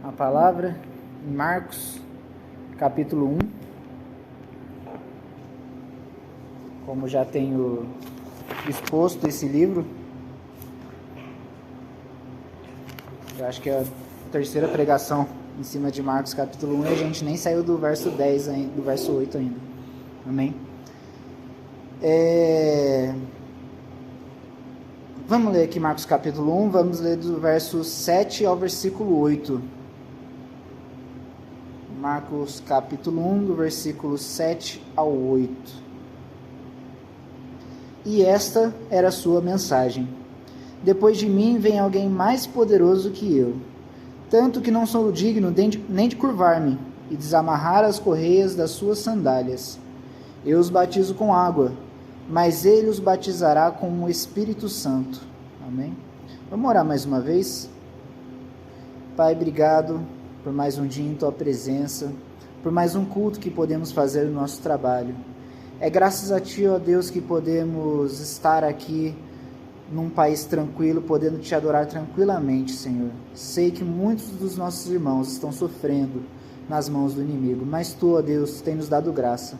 a palavra em Marcos, capítulo 1. Como já tenho exposto esse livro, eu acho que é a terceira pregação em cima de Marcos, capítulo 1, e a gente nem saiu do verso 10 ainda, do verso 8 ainda. Amém? Vamos ler aqui Marcos capítulo 1, vamos ler do verso 7 ao versículo 8. Marcos capítulo 1, do versículo 7 ao 8. E esta era a sua mensagem: depois de mim vem alguém mais poderoso que eu, tanto que não sou digno nem de curvar-me e desamarrar as correias das suas sandálias. Eu os batizo com água, mas ele os batizará com o Espírito Santo. Amém? Vamos orar mais uma vez? Pai, obrigado por mais um dia em Tua presença, por mais um culto que podemos fazer no nosso trabalho. É graças a Ti, ó Deus, que podemos estar aqui num país tranquilo, podendo Te adorar tranquilamente, Senhor. Sei que muitos dos nossos irmãos estão sofrendo nas mãos do inimigo, mas Tu, ó Deus, tem nos dado graça.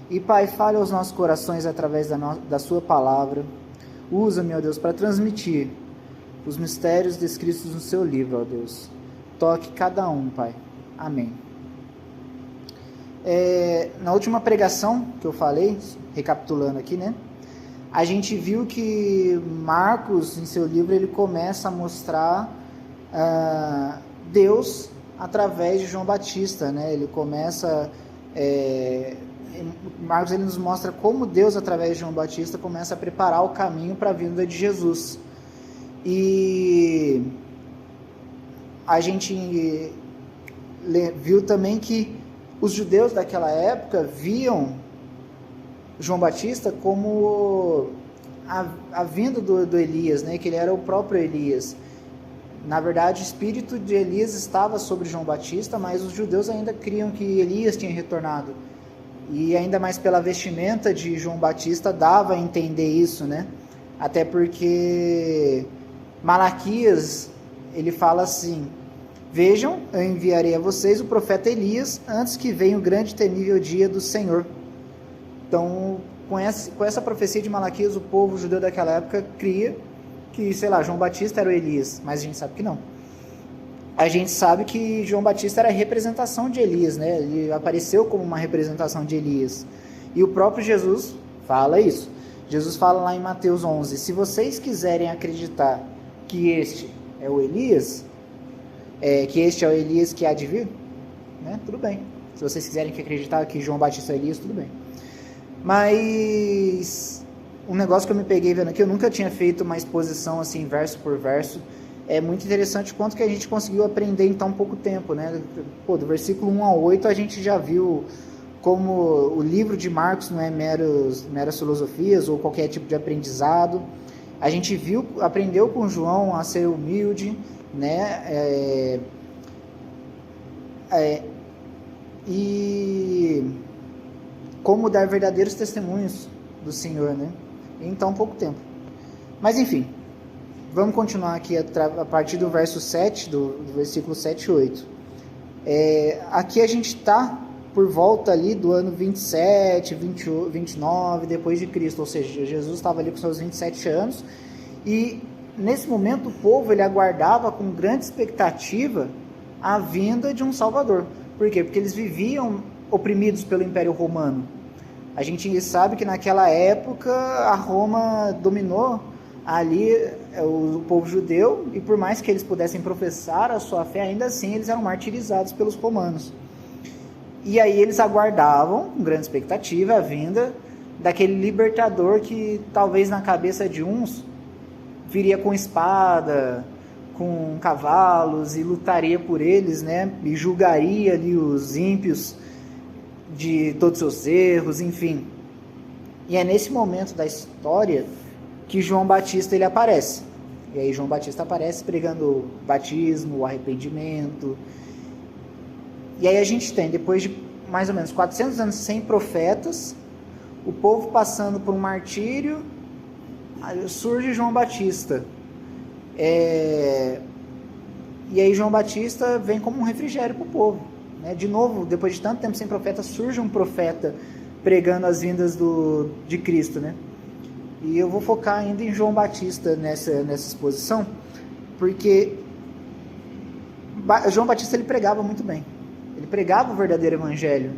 E Pai, fale aos nossos corações através da Sua palavra. Usa-me, ó Deus, para transmitir os mistérios descritos no Seu livro, ó Deus. Toque cada um, Pai. Amém. Na última pregação que eu falei, recapitulando aqui, né? A gente viu que Marcos, em seu livro, ele começa a mostrar Deus através de João Batista, né? Ele começa... Marcos ele nos mostra como Deus, através de João Batista, começa a preparar o caminho para a vinda de Jesus. E a gente viu também que os judeus daquela época viam João Batista como a vinda do Elias, né? Que ele era o próprio Elias. Na verdade, o espírito de Elias estava sobre João Batista, mas os judeus ainda criam que Elias tinha retornado. E ainda mais pela vestimenta de João Batista dava a entender isso, né? Até porque Malaquias, ele fala assim: vejam, eu enviarei a vocês o profeta Elias antes que venha o grande e temível dia do Senhor. Então, com essa profecia de Malaquias, o povo judeu daquela época cria que, sei lá, João Batista era o Elias, mas a gente sabe que não. A gente sabe que João Batista era a representação de Elias, né? Ele apareceu como uma representação de Elias. E o próprio Jesus fala isso. Jesus fala lá em Mateus 11, se vocês quiserem acreditar que este é o Elias, que este é o Elias que há de vir, né? Tudo bem. Se vocês quiserem acreditar que João Batista é Elias, tudo bem. Mas um negócio que eu me peguei vendo aqui, eu nunca tinha feito uma exposição assim, verso por verso. É muito interessante quanto que a gente conseguiu aprender em tão pouco tempo, né? Pô, do versículo 1 ao 8 a gente já viu como o livro de Marcos não é meras filosofias ou qualquer tipo de aprendizado. A gente aprendeu com João a ser humilde, né? E como dar verdadeiros testemunhos do Senhor, né? Em tão pouco tempo. Mas enfim, vamos continuar aqui a partir do verso 7, do versículo 7 e 8. Aqui a gente está por volta ali do ano 27, 29 depois de Cristo, ou seja, Jesus estava ali com seus 27 anos, e nesse momento o povo ele aguardava com grande expectativa a vinda de um Salvador. Por quê? Porque eles viviam oprimidos pelo Império Romano. A gente sabe que naquela época a Roma dominou ali o povo judeu, e por mais que eles pudessem professar a sua fé, ainda assim eles eram martirizados pelos romanos. E aí eles aguardavam com grande expectativa a vinda daquele libertador que talvez na cabeça de uns viria com espada, com cavalos e lutaria por eles, né? E julgaria ali os ímpios de todos os seus erros, enfim. E é nesse momento da história que João Batista ele aparece. E aí João Batista aparece pregando o batismo, o arrependimento. E aí a gente tem, depois de mais ou menos 400 anos sem profetas, o povo passando por um martírio, surge João Batista. E aí João Batista vem como um refrigério para o povo, né? De novo, depois de tanto tempo sem profeta, surge um profeta pregando as vindas de Cristo, né? E eu vou focar ainda em João Batista nessa exposição, porque João Batista ele pregava muito bem. Ele pregava o verdadeiro evangelho,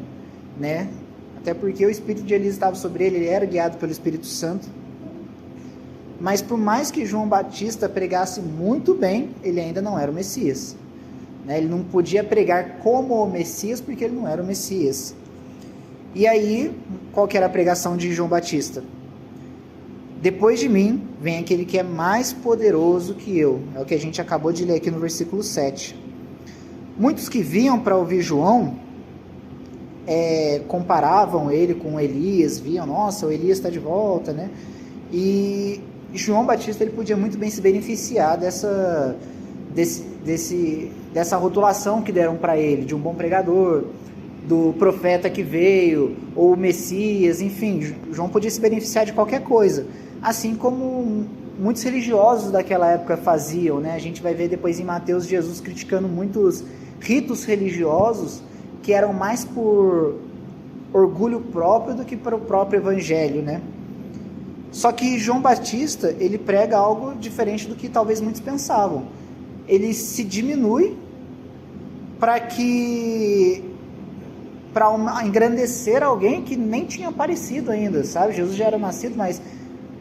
né? Até porque o espírito de Elias estava sobre ele era guiado pelo Espírito Santo. Mas por mais que João Batista pregasse muito bem, ele ainda não era o Messias, né? Ele não podia pregar como o Messias, porque ele não era o Messias. E aí, qual que era a pregação de João Batista? Depois de mim, vem aquele que é mais poderoso que eu. É o que a gente acabou de ler aqui no versículo 7. Muitos que vinham para ouvir João, comparavam ele com Elias, viam, nossa, o Elias está de volta, né? E João Batista ele podia muito bem se beneficiar dessa rotulação que deram para ele, de um bom pregador, do profeta que veio, ou o Messias, enfim, João podia se beneficiar de qualquer coisa, assim como muitos religiosos daquela época faziam, né? A gente vai ver depois em Mateus Jesus criticando muitos ritos religiosos que eram mais por orgulho próprio do que para o próprio evangelho, né? Só que João Batista, ele prega algo diferente do que talvez muitos pensavam. Ele se diminui para engrandecer alguém que nem tinha aparecido ainda, sabe? Jesus já era nascido, mas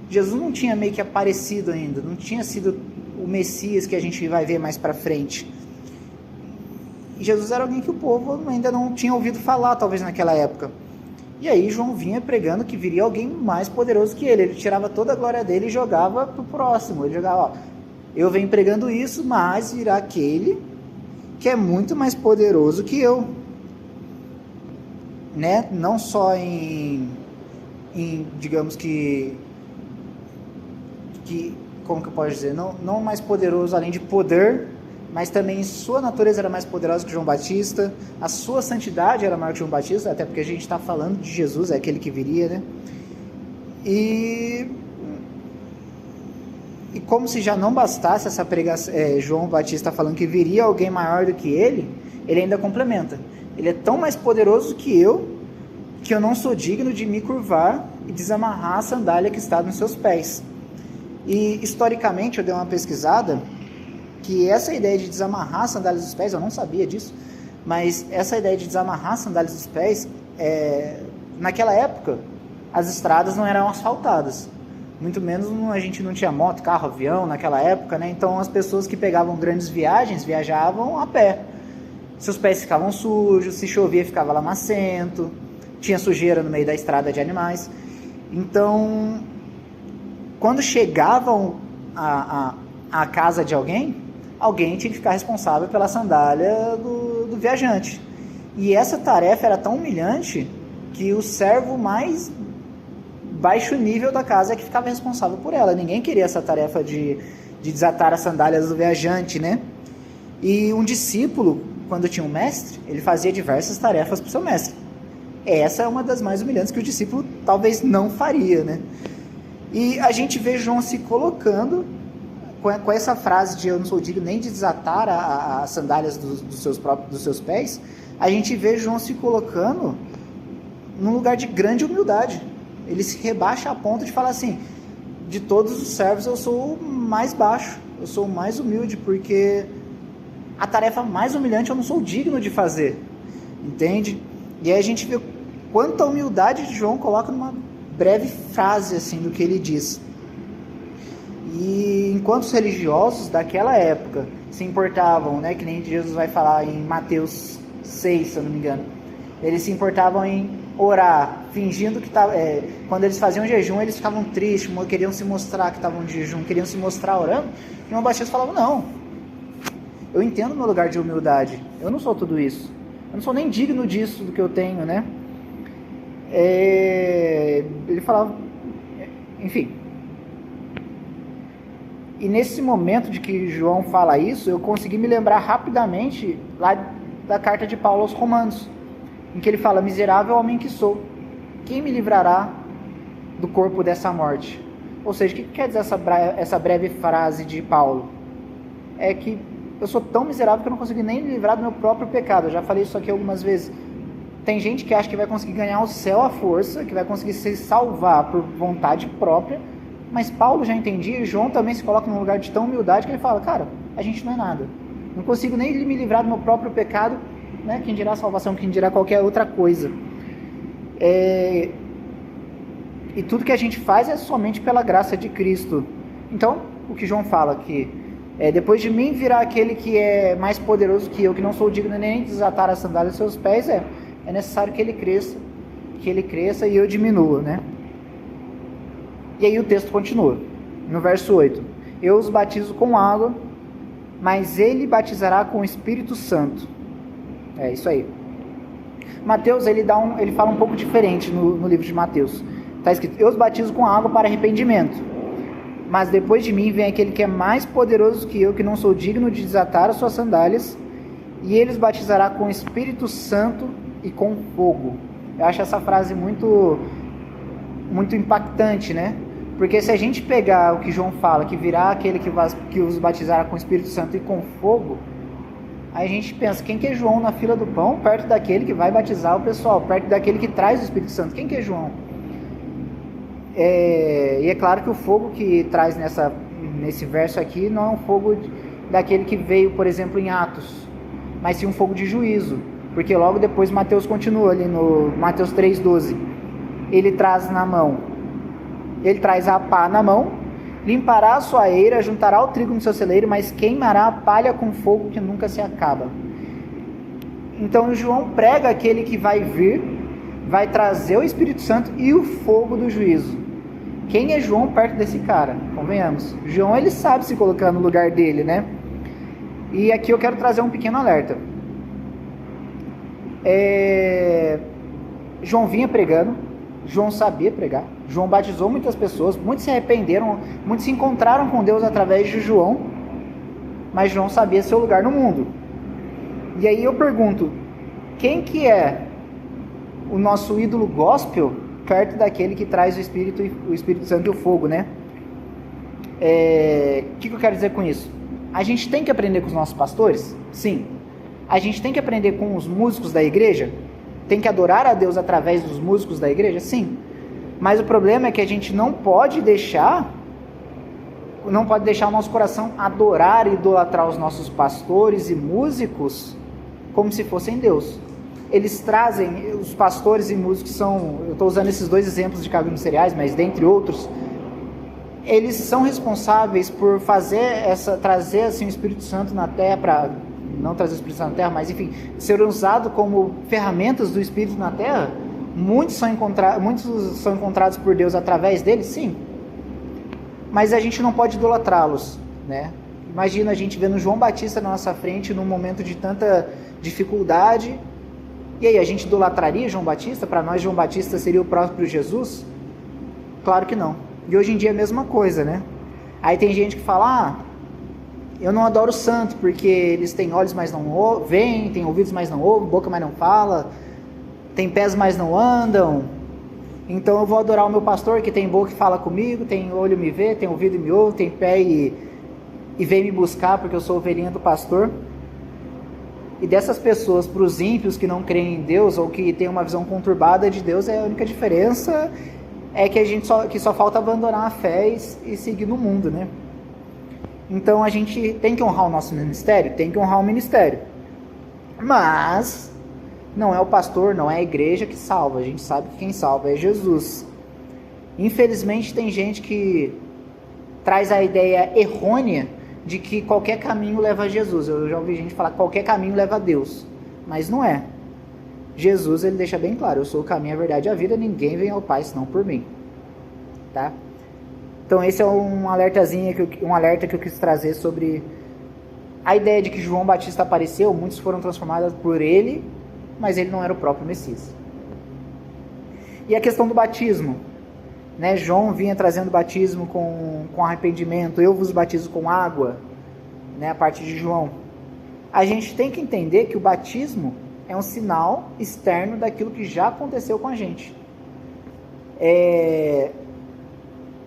Jesus não tinha meio que aparecido ainda, não tinha sido o Messias que a gente vai ver mais para frente. E Jesus era alguém que o povo ainda não tinha ouvido falar, talvez naquela época. E aí João vinha pregando que viria alguém mais poderoso que ele. Ele tirava toda a glória dele e jogava para o próximo. Ele jogava, ó, eu venho pregando isso, mas virá aquele que é muito mais poderoso que eu. Né? Não só em digamos que como que eu posso dizer? Não mais poderoso além de poder, mas também sua natureza era mais poderosa que João Batista, a sua santidade era maior que João Batista, até porque a gente está falando de Jesus, é aquele que viria, né? E como se já não bastasse essa pregação, João Batista falando que viria alguém maior do que ele ainda complementa. Ele é tão mais poderoso que eu não sou digno de me curvar e desamarrar a sandália que está nos seus pés. E historicamente eu dei uma pesquisada, que essa ideia de desamarrar as sandálias dos pés, eu não sabia disso, mas essa ideia de desamarrar as sandálias dos pés, naquela época, as estradas não eram asfaltadas, muito menos a gente não tinha moto, carro, avião naquela época, né? Então as pessoas que pegavam grandes viagens, viajavam a pé. Seus pés ficavam sujos, se chovia ficava lamacento, tinha sujeira no meio da estrada de animais. Então, quando chegavam à casa de alguém tinha que ficar responsável pela sandália do viajante. E essa tarefa era tão humilhante que o servo mais baixo nível da casa é que ficava responsável por ela. Ninguém queria essa tarefa de desatar as sandálias do viajante, né? E um discípulo, quando tinha um mestre, ele fazia diversas tarefas para o seu mestre. Essa é uma das mais humilhantes que o discípulo talvez não faria, né? E a gente vê João se colocando com essa frase de eu não sou digno nem de desatar as sandálias dos seus pés. A gente vê João se colocando num lugar de grande humildade. Ele se rebaixa a ponto de falar assim: de todos os servos eu sou o mais baixo, eu sou o mais humilde, porque a tarefa mais humilhante eu não sou digno de fazer, entende? E aí a gente vê quanta humildade de João coloca numa breve frase assim do que ele diz. E enquanto os religiosos daquela época se importavam, né, que nem Jesus vai falar em Mateus 6, se eu não me engano, eles se importavam em orar, fingindo que estava... quando eles faziam jejum, eles ficavam tristes, queriam se mostrar que estavam de jejum, queriam se mostrar orando. E João Batista falava: não, eu entendo meu lugar de humildade, eu não sou tudo isso, eu não sou nem digno disso, do que eu tenho, né? Ele falava, enfim. E nesse momento de que João fala isso, eu consegui me lembrar rapidamente lá da carta de Paulo aos Romanos, em que ele fala: miserável homem que sou, quem me livrará do corpo dessa morte? Ou seja, o que quer dizer essa breve frase de Paulo? É que eu sou tão miserável que eu não consigo nem me livrar do meu próprio pecado. Eu já falei isso aqui algumas vezes. Tem gente que acha que vai conseguir ganhar o céu à força, que vai conseguir se salvar por vontade própria, mas Paulo já entendia, e João também se coloca num lugar de tão humildade que ele fala, cara, a gente não é nada. Não consigo nem me livrar do meu próprio pecado, né? Quem dirá salvação, quem dirá qualquer outra coisa. E tudo que a gente faz é somente pela graça de Cristo. Então, o que João fala aqui, depois de mim virá aquele que é mais poderoso que eu, que não sou digno nem de desatar as sandálias dos seus pés, é necessário que ele cresça e eu diminua, né? E aí o texto continua, no verso 8. Eu os batizo com água, mas ele batizará com o Espírito Santo. É isso aí. Mateus, ele fala um pouco diferente no livro de Mateus. Está escrito, eu os batizo com água para arrependimento, mas depois de mim vem aquele que é mais poderoso que eu, que não sou digno de desatar as suas sandálias, e ele os batizará com o Espírito Santo e com fogo. Eu acho essa frase muito, muito impactante, né? Porque se a gente pegar o que João fala, que virá aquele que os batizará com o Espírito Santo e com fogo, aí a gente pensa, quem que é João na fila do pão, perto daquele que vai batizar o pessoal, perto daquele que traz o Espírito Santo? Quem que é João? E é claro que o fogo que traz nesse verso aqui não é um fogo daquele que veio, por exemplo, em Atos, mas sim um fogo de juízo, porque logo depois Mateus continua ali no Mateus 3,12, ele traz a pá na mão, limpará a sua eira, juntará o trigo no seu celeiro, mas queimará a palha com fogo que nunca se acaba. Então João prega aquele que vai vir, vai trazer o Espírito Santo e o fogo do juízo. Quem é João perto desse cara? Convenhamos. João, ele sabe se colocar no lugar dele, né? E aqui eu quero trazer um pequeno alerta. João vinha pregando, João sabia pregar, João batizou muitas pessoas, muitos se arrependeram, muitos se encontraram com Deus através de João, mas João sabia seu lugar no mundo. E aí eu pergunto, quem que é o nosso ídolo gospel perto daquele que traz o Espírito Santo e o fogo, né? O que eu quero dizer com isso? A gente tem que aprender com os nossos pastores? Sim. A gente tem que aprender com os músicos da igreja? Tem que adorar a Deus através dos músicos da igreja? Sim. Mas o problema é que a gente não pode deixar o nosso coração adorar e idolatrar os nossos pastores e músicos como se fossem Deus. Eles trazem, os pastores e músicos eu estou usando esses dois exemplos de caminhos cereais, mas dentre outros, eles são responsáveis por trazer assim, o Espírito Santo na terra, para não trazer o Espírito Santo na terra, mas enfim, ser usado como ferramentas do Espírito na terra. Muitos são encontrados por Deus através deles, sim, mas a gente não pode idolatrá-los, né? Imagina a gente vendo João Batista na nossa frente num momento de tanta dificuldade, e aí a gente idolatraria João Batista? Para nós João Batista seria o próprio Jesus? Claro que não. E hoje em dia é a mesma coisa, né? Aí tem gente que fala, eu não adoro o santo, porque eles têm olhos, mas não veem, têm ouvidos, mas não ouvem, boca, mas não fala, tem pés, mas não andam, então eu vou adorar o meu pastor, que tem boca e fala comigo, tem olho e me vê, tem ouvido e me ouve, tem pé e vem me buscar, porque eu sou ovelhinha do pastor. E dessas pessoas, para os ímpios que não creem em Deus, ou que têm uma visão conturbada de Deus, a única diferença é que só falta abandonar a fé e seguir no mundo, né? Então a gente tem que honrar o nosso ministério? Tem que honrar o ministério. Mas não é o pastor, não é a igreja que salva. A gente sabe que quem salva é Jesus. Infelizmente tem gente que traz a ideia errônea de que qualquer caminho leva a Jesus. Eu já ouvi gente falar que qualquer caminho leva a Deus. Mas não é. Jesus, ele deixa bem claro, eu sou o caminho, a verdade e a vida, ninguém vem ao Pai senão por mim. Tá? Então esse é um alerta que eu quis trazer sobre a ideia de que João Batista apareceu, muitos foram transformados por ele, mas ele não era o próprio Messias. E a questão do batismo, né? João vinha trazendo batismo com arrependimento, eu vos batizo com água, né? A parte de João. A gente tem que entender que o batismo é um sinal externo daquilo que já aconteceu com a gente.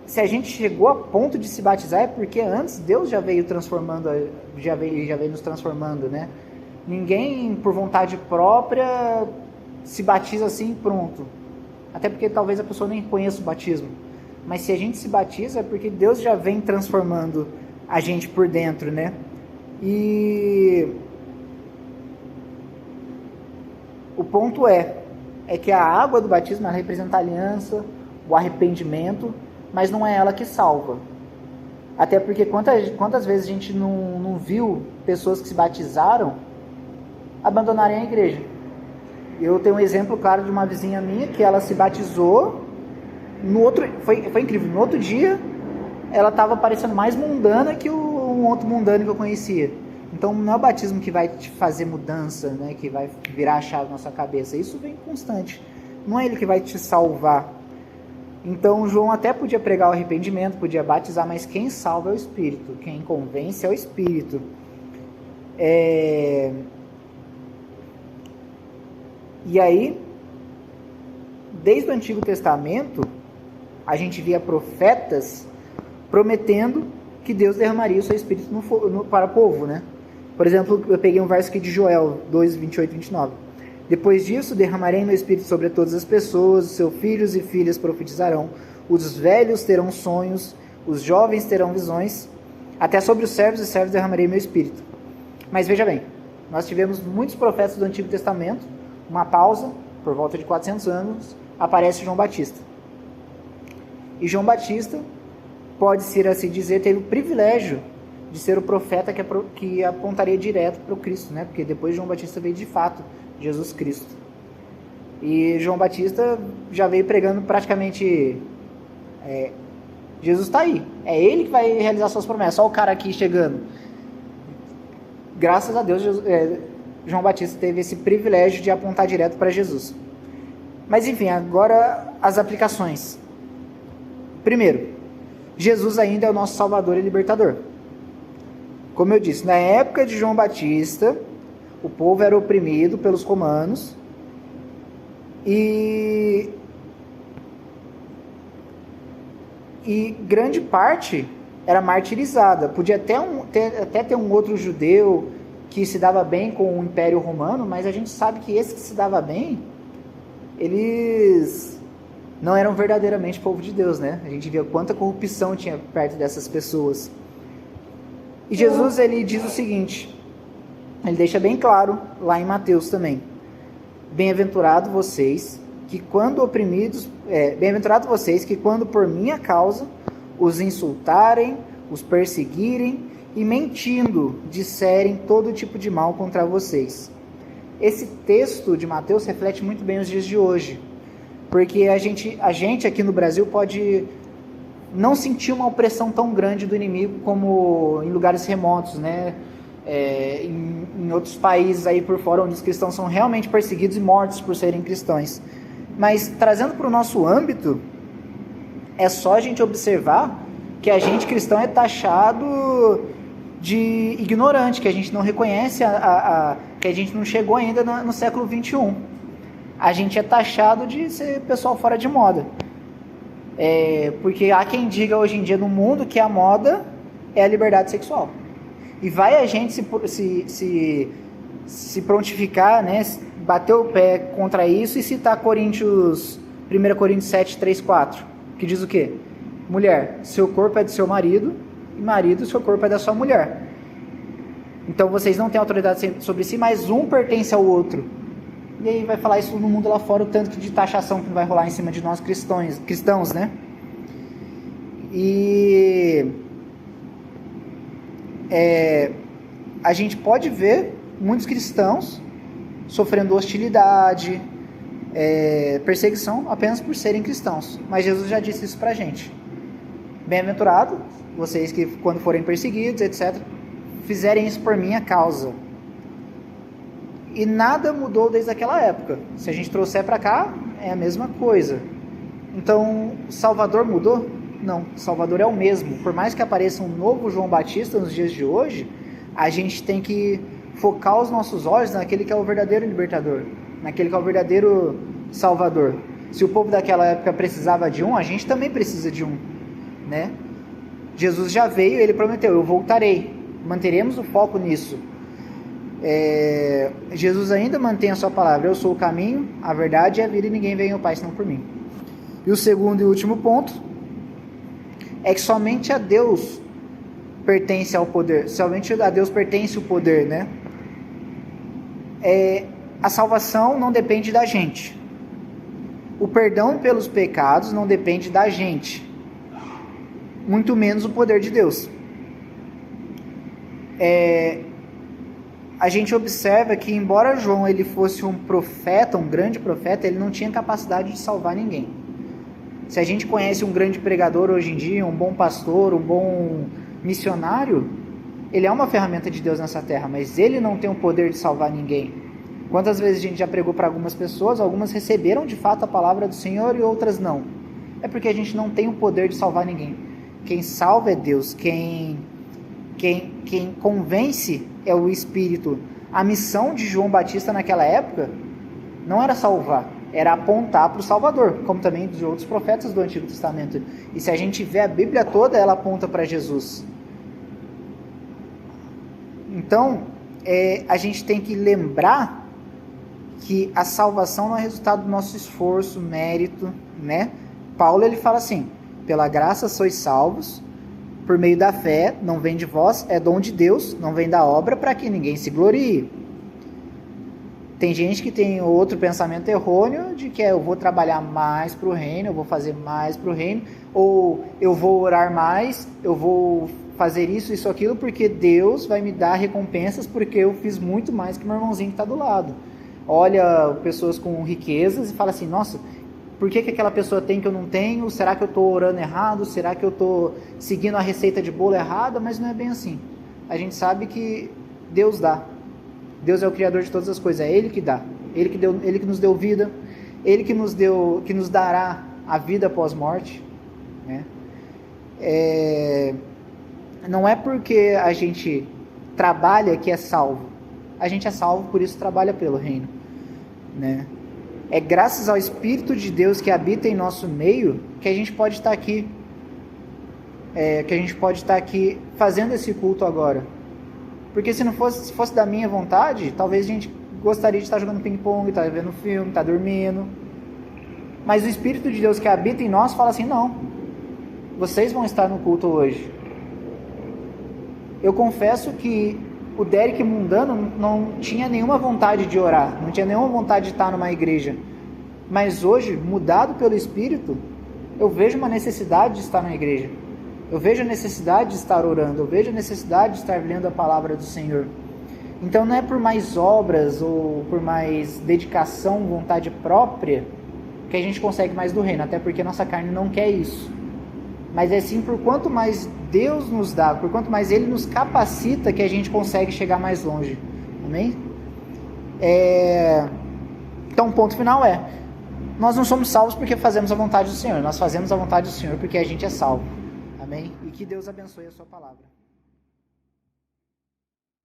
se a gente chegou a ponto de se batizar, é porque antes Deus já veio transformando, já veio nos transformando, né? Ninguém, por vontade própria, se batiza assim e pronto. Até porque talvez a pessoa nem conheça o batismo. Mas se a gente se batiza, é porque Deus já vem transformando a gente por dentro, né? E o ponto é que a água do batismo, ela representa a aliança, o arrependimento, mas não é ela que salva. Até porque quantas vezes a gente não viu pessoas que se batizaram abandonarem a igreja. Eu tenho um exemplo claro de uma vizinha minha que ela se batizou, foi incrível, no outro dia ela estava parecendo mais mundana que um outro mundano que eu conhecia. Então não é o batismo que vai te fazer mudança, né, que vai virar a chave na sua cabeça, isso vem constante, não é ele que vai te salvar. Então João até podia pregar o arrependimento, podia batizar, mas quem salva é o Espírito, quem convence é o Espírito. E aí, desde o Antigo Testamento, a gente via profetas prometendo que Deus derramaria o seu Espírito para o povo, né? Por exemplo, eu peguei um verso aqui de Joel 2, 28 e 29. Depois disso, derramarei meu Espírito sobre todas as pessoas, os seus filhos e filhas profetizarão, os velhos terão sonhos, os jovens terão visões, até sobre os servos e servas derramarei meu Espírito. Mas veja bem, nós tivemos muitos profetas do Antigo Testamento, uma pausa, por volta de 400 anos, aparece João Batista. E João Batista, pode-se assim dizer, teve o privilégio de ser o profeta que apontaria direto para o Cristo, né? Porque depois João Batista veio de fato Jesus Cristo. E João Batista já veio pregando praticamente, Jesus está aí, é ele que vai realizar suas promessas, olha o cara aqui chegando. Graças a Deus, João Batista teve esse privilégio de apontar direto para Jesus. Mas enfim, agora as aplicações. Primeiro, Jesus ainda é o nosso Salvador e Libertador. Como eu disse, na época de João Batista, o povo era oprimido pelos romanos e grande parte era martirizada. Podia até ter um outro judeu que se dava bem com o Império Romano, mas a gente sabe que esse que se dava bem, eles não eram verdadeiramente povo de Deus, né? A gente via quanta corrupção tinha perto dessas pessoas. E Jesus, ele diz o seguinte, ele deixa bem claro lá em Mateus também: bem-aventurado vocês que quando oprimidos, bem-aventurado vocês que quando por minha causa os insultarem, os perseguirem e mentindo disserem todo tipo de mal contra vocês. Esse texto de Mateus reflete muito bem os dias de hoje, porque a gente aqui no Brasil pode não sentir uma opressão tão grande do inimigo como em lugares remotos, né? Em outros países aí por fora, onde os cristãos são realmente perseguidos e mortos por serem cristãos. Mas trazendo para o nosso âmbito, é só a gente observar que a gente cristão é taxado de ignorante, que a gente não reconhece, que a gente não chegou ainda no século 21. A gente é taxado de ser pessoal fora de moda. Porque há quem diga hoje em dia no mundo que a moda é a liberdade sexual. E vai a gente se prontificar, né, bater o pé contra isso e citar 1 Coríntios 7, 3, 4, que diz o quê? Mulher, seu corpo é do seu marido, e marido, seu corpo é da sua mulher. Então vocês não têm autoridade sobre si, mas um pertence ao outro. E aí vai falar isso no mundo lá fora, o tanto de taxação que vai rolar em cima de nós cristãos, né? E a gente pode ver muitos cristãos sofrendo hostilidade, perseguição apenas por serem cristãos. Mas Jesus já disse isso pra gente. Bem-aventurado vocês que quando forem perseguidos, etc., fizerem isso por minha causa. E nada mudou desde aquela época. Se a gente trouxer para cá, é a mesma coisa. Então, Salvador mudou? Não, Salvador é o mesmo. Por mais que apareça um novo João Batista nos dias de hoje, a gente tem que focar os nossos olhos naquele que é o verdadeiro libertador, naquele que é o verdadeiro Salvador. Se o povo daquela época precisava de um, a gente também precisa de um. né? Jesus já veio, ele prometeu, eu voltarei. Manteremos o foco nisso. Jesus ainda mantém a sua palavra, eu sou o caminho, a verdade e a vida, e ninguém vem ao Pai senão por mim. E o segundo e último ponto é que somente a Deus pertence ao poder, somente a Deus pertence o poder, né? A salvação não depende da gente. O perdão pelos pecados não depende da gente, muito menos o poder de Deus. A gente observa que, embora João ele fosse um profeta, um grande profeta, ele não tinha capacidade de salvar ninguém. Se a gente conhece um grande pregador hoje em dia, um bom pastor, um bom missionário, ele é uma ferramenta de Deus nessa terra, mas ele não tem o poder de salvar ninguém. Quantas vezes a gente já pregou para algumas pessoas, algumas receberam de fato a palavra do Senhor e outras não. É porque a gente não tem o poder de salvar ninguém. Quem salva é Deus, quem convence é o Espírito. A missão de João Batista naquela época não era salvar, era apontar para o Salvador, como também de outros profetas do Antigo Testamento. E se a gente vê a Bíblia toda, ela aponta para Jesus. Então, a gente tem que lembrar que a salvação não é resultado do nosso esforço, mérito, né? Paulo ele fala assim: pela graça sois salvos, por meio da fé, não vem de vós, é dom de Deus, não vem da obra, para que ninguém se glorie. Tem gente que tem outro pensamento errôneo de que eu vou trabalhar mais para o reino, eu vou fazer mais para o reino, ou eu vou orar mais, eu vou fazer isso, aquilo, porque Deus vai me dar recompensas porque eu fiz muito mais que meu irmãozinho que está do lado. Olha pessoas com riquezas e fala assim: nossa, por que aquela pessoa tem que eu não tenho? Será que eu estou orando errado? Será que eu estou seguindo a receita de bolo errada? Mas não é bem assim. A gente sabe que Deus dá. Deus é o Criador de todas as coisas. É Ele que dá. Ele que nos deu vida. Ele que nos dará a vida após morte, né? Não é porque a gente trabalha que é salvo. A gente é salvo, por isso trabalha pelo reino, né? É graças ao Espírito de Deus que habita em nosso meio que a gente pode estar aqui, fazendo esse culto agora. Porque se fosse da minha vontade, talvez a gente gostaria de estar jogando ping-pong, estar vendo filme, estar dormindo. Mas o Espírito de Deus que habita em nós fala assim: não, vocês vão estar no culto hoje. Eu confesso que o Derek mundano não tinha nenhuma vontade de orar, não tinha nenhuma vontade de estar numa igreja. Mas hoje, mudado pelo Espírito, eu vejo uma necessidade de estar na igreja. Eu vejo a necessidade de estar orando, eu vejo a necessidade de estar lendo a palavra do Senhor. Então não é por mais obras ou por mais dedicação, vontade própria, que a gente consegue mais do reino, até porque nossa carne não quer isso. Mas é sim por quanto mais Deus nos dá, por quanto mais Ele nos capacita, que a gente consegue chegar mais longe. Amém? Então o ponto final nós não somos salvos porque fazemos a vontade do Senhor, nós fazemos a vontade do Senhor porque a gente é salvo. Amém? E que Deus abençoe a sua palavra.